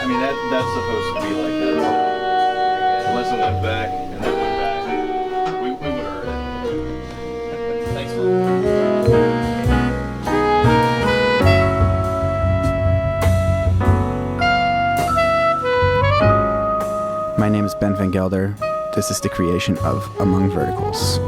I mean, that's supposed to be like that. Unless it went back and then went back, we would have heard it. Thanks, man. My name is Ben van Gelder. This is the creation of Among Verticals.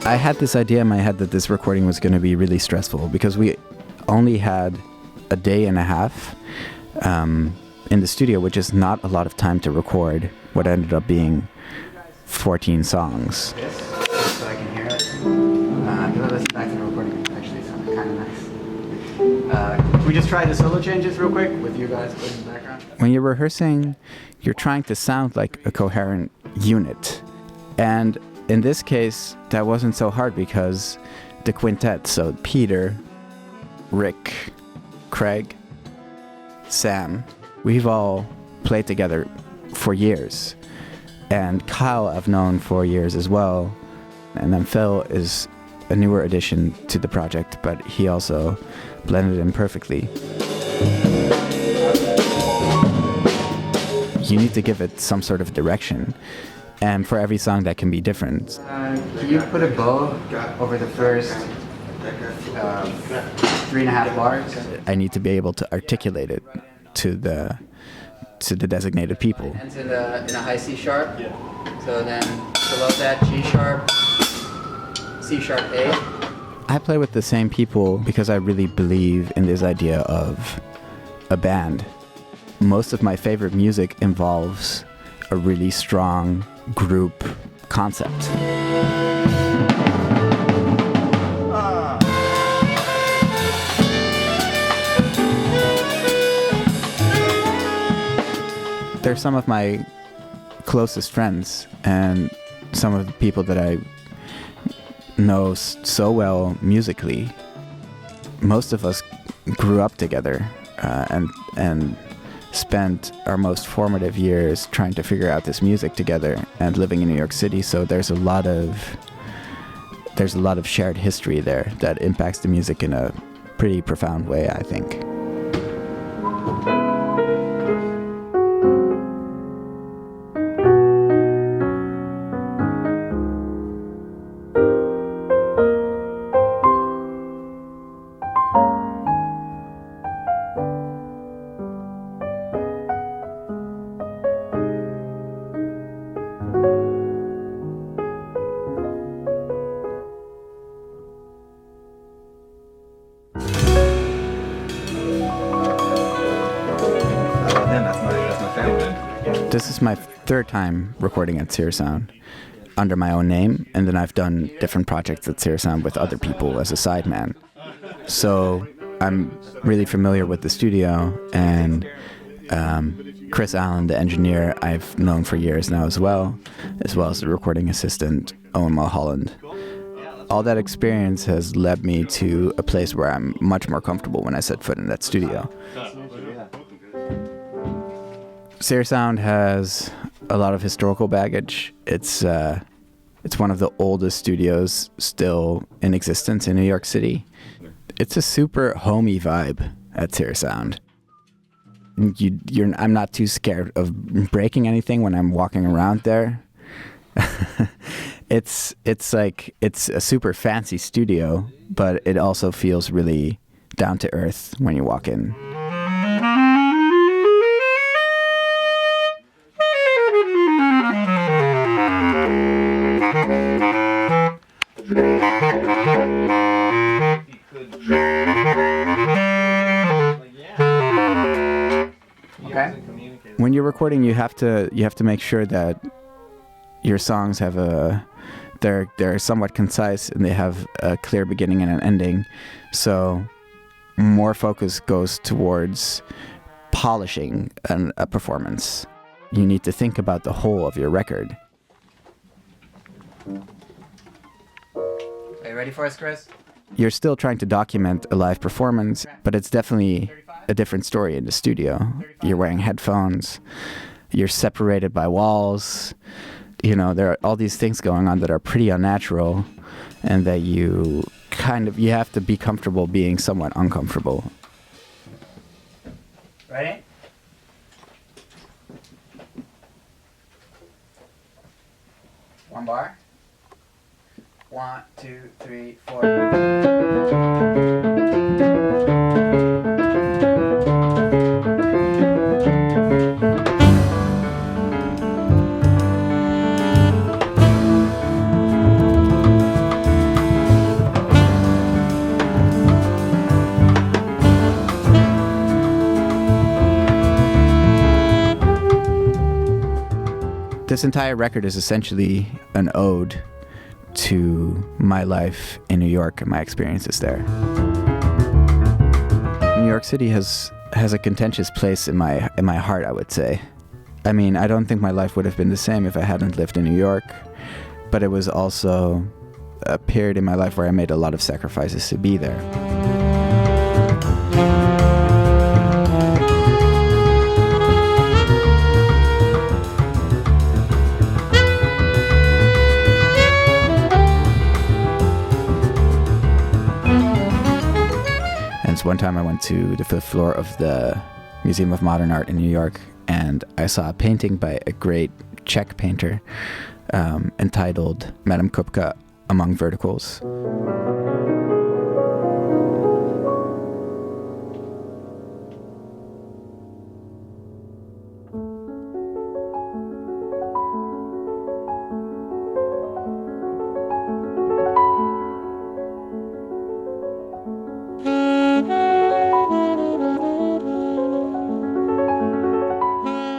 I had this idea in my head that this recording was going to be really stressful because we only had a day and a half in the studio, which is not a lot of time to record what ended up being 14 songs. Yes, so I can hear it. Listen back to the recording. It actually sounded kind of nice. We just tried the solo changes real quick with you guys playing in the background. When you're rehearsing, you're trying to sound like a coherent unit. And in this case, that wasn't so hard because the quintet, so Peter, Rick, Craig, Sam, we've all played together for years. And Kyle I've known for years as well. And then Phil is a newer addition to the project, but he also blended in perfectly. You need to give it some sort of direction. And for every song that can be different. Can you put a bow over the first 3.5 bars? I need to be able to articulate it to the designated people. Ends in a high C sharp. So then below that G sharp, C sharp A. I play with the same people because I really believe in this idea of a band. Most of my favorite music involves a really strong group concept. They're some of my closest friends and some of the people that I know so well musically. Most of us grew up together and spent our most formative years trying to figure out this music together and living in New York City. So there's a lot of shared history there that impacts the music in a pretty profound way, I think. This is my third time recording at Sear Sound under my own name, and then I've done different projects at Sear Sound with other people as a sideman. So I'm really familiar with the studio, and Chris Allen, the engineer, I've known for years now as well as the recording assistant, Owen Mulholland. All that experience has led me to a place where I'm much more comfortable when I set foot in that studio. Sear Sound has a lot of historical baggage. It's one of the oldest studios still in existence in New York City. It's a super homey vibe at Sear Sound. I'm not too scared of breaking anything when I'm walking around there. It's a super fancy studio, but it also feels really down to earth when you walk in. Okay. When you're recording, you have to make sure that your songs have they're somewhat concise and they have a clear beginning and an ending. So more focus goes towards polishing a performance. You need to think about the whole of your record. Are you you ready for us, Chris? You're still trying to document a live performance, but it's definitely a different story in the studio. You're wearing headphones, you're separated by walls. You know, there are all these things going on that are pretty unnatural, and that you have to be comfortable being somewhat uncomfortable. Ready? One bar. 1, 2, 3, 4. This entire record is essentially an ode to my life in New York and my experiences there. New York City has a contentious place in my heart, I would say. I mean, I don't think my life would have been the same if I hadn't lived in New York, but it was also a period in my life where I made a lot of sacrifices to be there. One time I went to the 5th floor of the Museum of Modern Art in New York, and I saw a painting by a great Czech painter entitled Madame Kupka Among Verticals.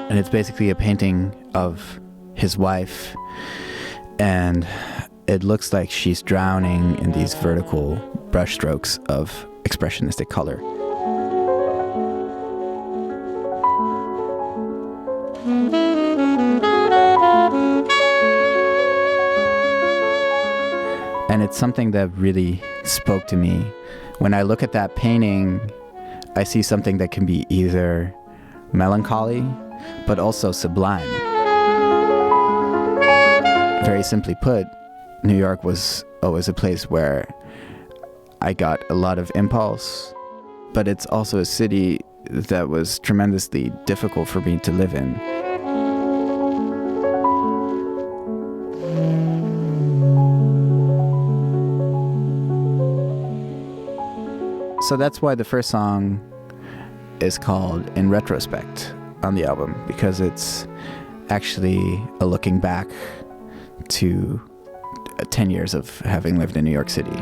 And it's basically a painting of his wife, and it looks like she's drowning in these vertical brushstrokes of expressionistic color. And it's something that really spoke to me. When I look at that painting, I see something that can be either melancholy, but also sublime. Very simply put, New York was always a place where I got a lot of impulse, but it's also a city that was tremendously difficult for me to live in. So that's why the first song is called In Retrospect on the album, because it's actually a looking back to 10 years of having lived in New York City.